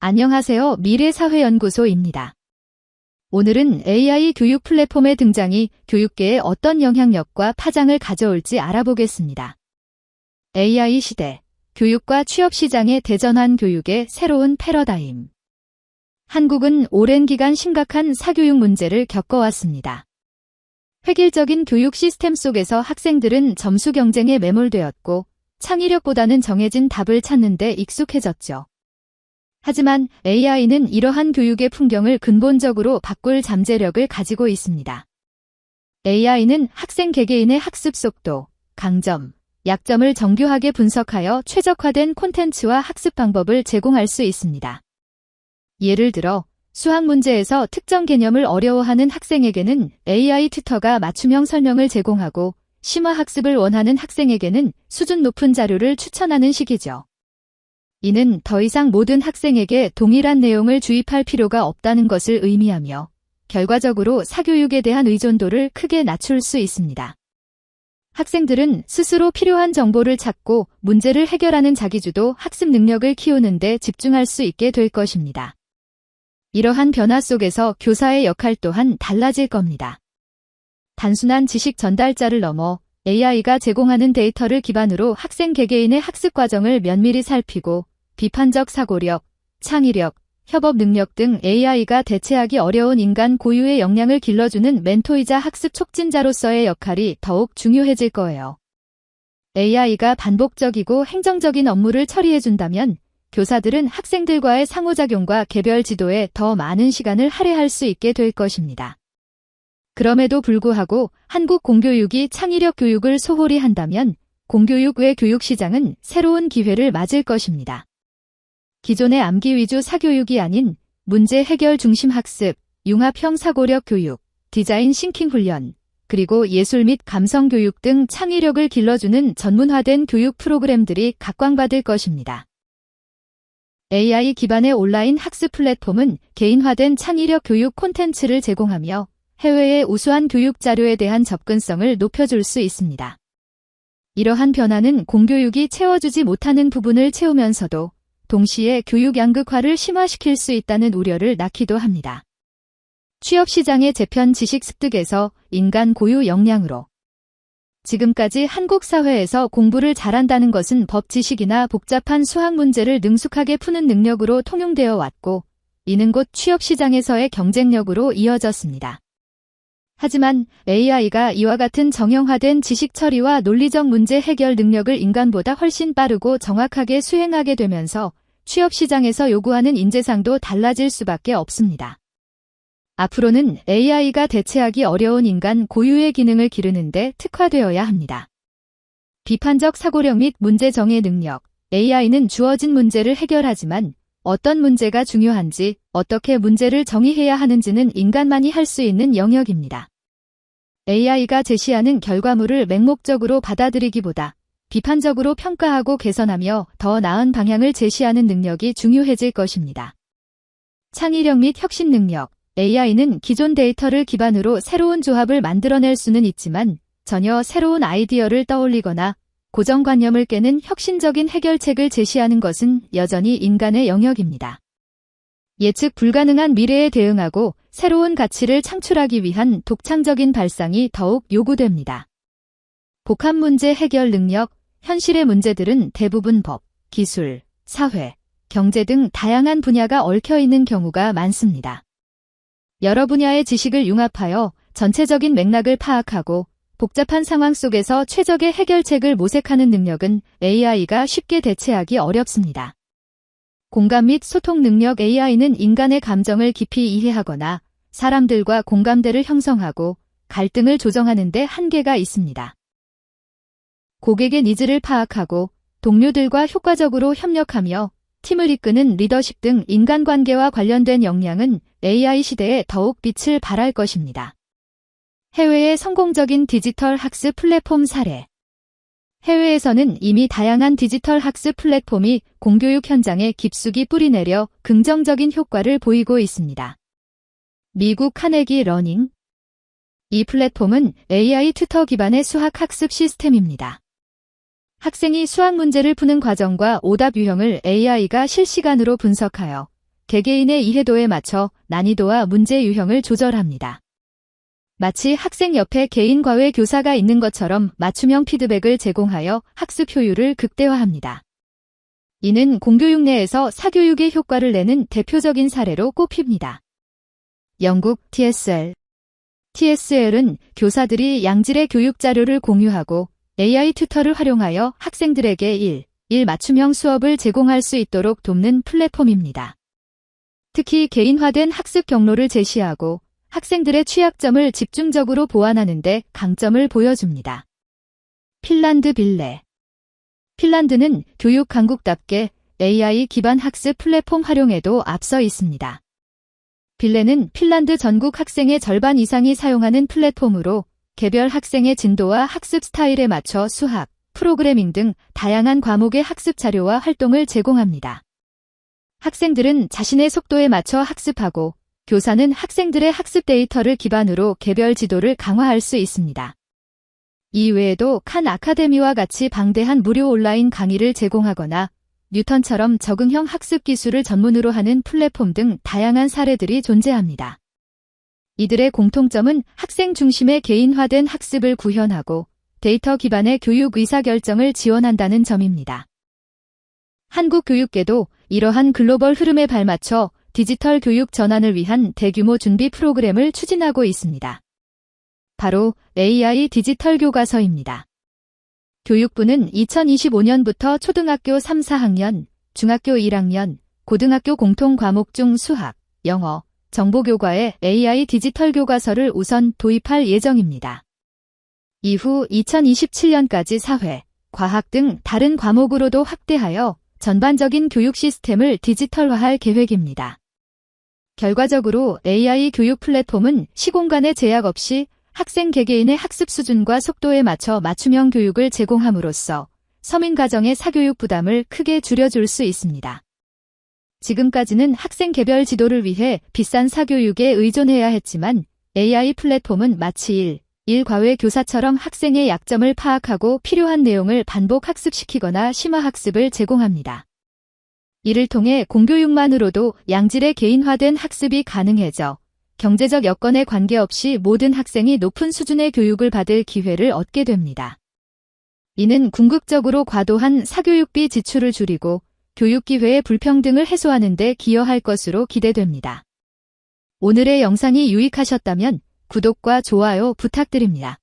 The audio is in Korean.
안녕하세요. 미래사회연구소입니다. 오늘은 AI 교육 플랫폼의 등장이 교육계에 어떤 영향력과 파장을 가져올지 알아보겠습니다. AI 시대, 교육과 취업 시장의 대전환 교육의 새로운 패러다임. 한국은 오랜 기간 심각한 사교육 문제를 겪어왔습니다. 획일적인 교육 시스템 속에서 학생들은 점수 경쟁에 매몰되었고 창의력보다는 정해진 답을 찾는 데 익숙해졌죠. 하지만 AI는 이러한 교육의 풍경을 근본적으로 바꿀 잠재력을 가지고 있습니다. AI는 학생 개개인의 학습 속도, 강점, 약점을 정교하게 분석하여 최적화된 콘텐츠와 학습 방법을 제공할 수 있습니다. 예를 들어 수학 문제에서 특정 개념을 어려워하는 학생에게는 AI 튜터가 맞춤형 설명을 제공하고 심화 학습을 원하는 학생에게는 수준 높은 자료를 추천하는 식이죠. 이는 더 이상 모든 학생에게 동일한 내용을 주입할 필요가 없다는 것을 의미하며 결과적으로 사교육에 대한 의존도를 크게 낮출 수 있습니다. 학생들은 스스로 필요한 정보를 찾고 문제를 해결하는 자기주도 학습 능력을 키우는 데 집중할 수 있게 될 것입니다. 이러한 변화 속에서 교사의 역할 또한 달라질 겁니다. 단순한 지식 전달자를 넘어 AI가 제공하는 데이터를 기반으로 학생 개개인의 학습 과정을 면밀히 살피고 비판적 사고력, 창의력, 협업 능력 등 AI가 대체하기 어려운 인간 고유의 역량을 길러주는 멘토이자 학습 촉진자로서의 역할이 더욱 중요해질 거예요. AI가 반복적이고 행정적인 업무를 처리해준다면 교사들은 학생들과의 상호작용과 개별 지도에 더 많은 시간을 할애할 수 있게 될 것입니다. 그럼에도 불구하고 한국 공교육이 창의력 교육을 소홀히 한다면 공교육 외 교육 시장은 새로운 기회를 맞을 것입니다. 기존의 암기 위주 사교육이 아닌 문제 해결 중심 학습, 융합형 사고력 교육, 디자인 싱킹 훈련, 그리고 예술 및 감성 교육 등 창의력을 길러주는 전문화된 교육 프로그램들이 각광받을 것입니다. AI 기반의 온라인 학습 플랫폼은 개인화된 창의력 교육 콘텐츠를 제공하며 해외의 우수한 교육 자료에 대한 접근성을 높여줄 수 있습니다. 이러한 변화는 공교육이 채워주지 못하는 부분을 채우면서도 동시에 교육 양극화를 심화시킬 수 있다는 우려를 낳기도 합니다. 취업 시장의 재편 지식 습득에서 인간 고유 역량으로. 지금까지 한국 사회에서 공부를 잘한다는 것은 법 지식이나 복잡한 수학 문제를 능숙하게 푸는 능력으로 통용되어 왔고, 이는 곧 취업 시장에서의 경쟁력으로 이어졌습니다. 하지만 AI가 이와 같은 정형화된 지식 처리와 논리적 문제 해결 능력을 인간보다 훨씬 빠르고 정확하게 수행하게 되면서 취업 시장에서 요구하는 인재상도 달라질 수밖에 없습니다. 앞으로는 AI가 대체하기 어려운 인간 고유의 기능을 기르는데 특화되어야 합니다. 비판적 사고력 및 문제 정의 능력, AI는 주어진 문제를 해결하지만 어떤 문제가 중요한지, 어떻게 문제를 정의해야 하는지는 인간만이 할 수 있는 영역입니다. AI가 제시하는 결과물을 맹목적으로 받아들이기보다 비판적으로 평가하고 개선하며 더 나은 방향을 제시하는 능력이 중요해질 것입니다. 창의력 및 혁신 능력, AI는 기존 데이터를 기반으로 새로운 조합을 만들어낼 수는 있지만 전혀 새로운 아이디어를 떠올리거나 고정관념을 깨는 혁신적인 해결책을 제시하는 것은 여전히 인간의 영역입니다. 예측 불가능한 미래에 대응하고 새로운 가치를 창출하기 위한 독창적인 발상이 더욱 요구됩니다. 복합 문제 해결 능력, 현실의 문제들은 대부분 법, 기술, 사회, 경제 등 다양한 분야가 얽혀 있는 경우가 많습니다. 여러 분야의 지식을 융합하여 전체적인 맥락을 파악하고 복잡한 상황 속에서 최적의 해결책을 모색하는 능력은 AI가 쉽게 대체하기 어렵습니다. 공감 및 소통 능력 AI는 인간의 감정을 깊이 이해하거나 사람들과 공감대를 형성하고 갈등을 조정하는 데 한계가 있습니다. 고객의 니즈를 파악하고 동료들과 효과적으로 협력하며 팀을 이끄는 리더십 등 인간관계와 관련된 역량은 AI 시대에 더욱 빛을 발할 것입니다. 해외의 성공적인 디지털 학습 플랫폼 사례. 해외에서는 이미 다양한 디지털 학습 플랫폼이 공교육 현장에 깊숙이 뿌리내려 긍정적인 효과를 보이고 있습니다. 미국 카네기 러닝. 이 플랫폼은 AI 튜터 기반의 수학 학습 시스템입니다. 학생이 수학 문제를 푸는 과정과 오답 유형을 AI가 실시간으로 분석하여 개개인의 이해도에 맞춰 난이도와 문제 유형을 조절합니다. 마치 학생 옆에 개인 과외 교사가 있는 것처럼 맞춤형 피드백을 제공하여 학습 효율을 극대화합니다. 이는 공교육 내에서 사교육의 효과를 내는 대표적인 사례로 꼽힙니다. 영국 TSL. TSL은 교사들이 양질의 교육 자료를 공유하고 AI 튜터를 활용하여 학생들에게 1 맞춤형 수업을 제공할 수 있도록 돕는 플랫폼입니다. 특히 개인화된 학습 경로를 제시하고 학생들의 취약점을 집중적으로 보완하는 데 강점을 보여줍니다. 핀란드 빌레. 핀란드는 교육 강국답게 AI 기반 학습 플랫폼 활용에도 앞서 있습니다. 빌레는 핀란드 전국 학생의 절반 이상이 사용하는 플랫폼으로 개별 학생의 진도와 학습 스타일에 맞춰 수학, 프로그래밍 등 다양한 과목의 학습 자료와 활동을 제공합니다. 학생들은 자신의 속도에 맞춰 학습하고 교사는 학생들의 학습 데이터를 기반으로 개별 지도를 강화할 수 있습니다. 이외에도 칸 아카데미와 같이 방대한 무료 온라인 강의를 제공하거나 뉴턴처럼 적응형 학습 기술을 전문으로 하는 플랫폼 등 다양한 사례들이 존재합니다. 이들의 공통점은 학생 중심의 개인화된 학습을 구현하고 데이터 기반의 교육 의사결정을 지원한다는 점입니다. 한국 교육계도 이러한 글로벌 흐름에 발맞춰 디지털 교육 전환을 위한 대규모 준비 프로그램을 추진하고 있습니다. 바로 AI 디지털 교과서입니다. 교육부는 2025년부터 초등학교 3, 4학년, 중학교 1학년, 고등학교 공통 과목 중 수학, 영어, 정보교과에 AI 디지털 교과서를 우선 도입할 예정입니다. 이후 2027년까지 사회, 과학 등 다른 과목으로도 확대하여 전반적인 교육 시스템을 디지털화할 계획입니다. 결과적으로 AI 교육 플랫폼은 시공간의 제약 없이 학생 개개인의 학습 수준과 속도에 맞춰 맞춤형 교육을 제공함으로써 서민 가정의 사교육 부담을 크게 줄여줄 수 있습니다. 지금까지는 학생 개별 지도를 위해 비싼 사교육에 의존해야 했지만 AI 플랫폼은 마치 과외 교사처럼 학생의 약점을 파악하고 필요한 내용을 반복 학습시키거나 심화 학습을 제공합니다. 이를 통해 공교육만으로도 양질의 개인화된 학습이 가능해져 경제적 여건에 관계없이 모든 학생이 높은 수준의 교육을 받을 기회를 얻게 됩니다. 이는 궁극적으로 과도한 사교육비 지출을 줄이고 교육 기회의 불평등을 해소하는 데 기여할 것으로 기대됩니다. 오늘의 영상이 유익하셨다면 구독과 좋아요 부탁드립니다.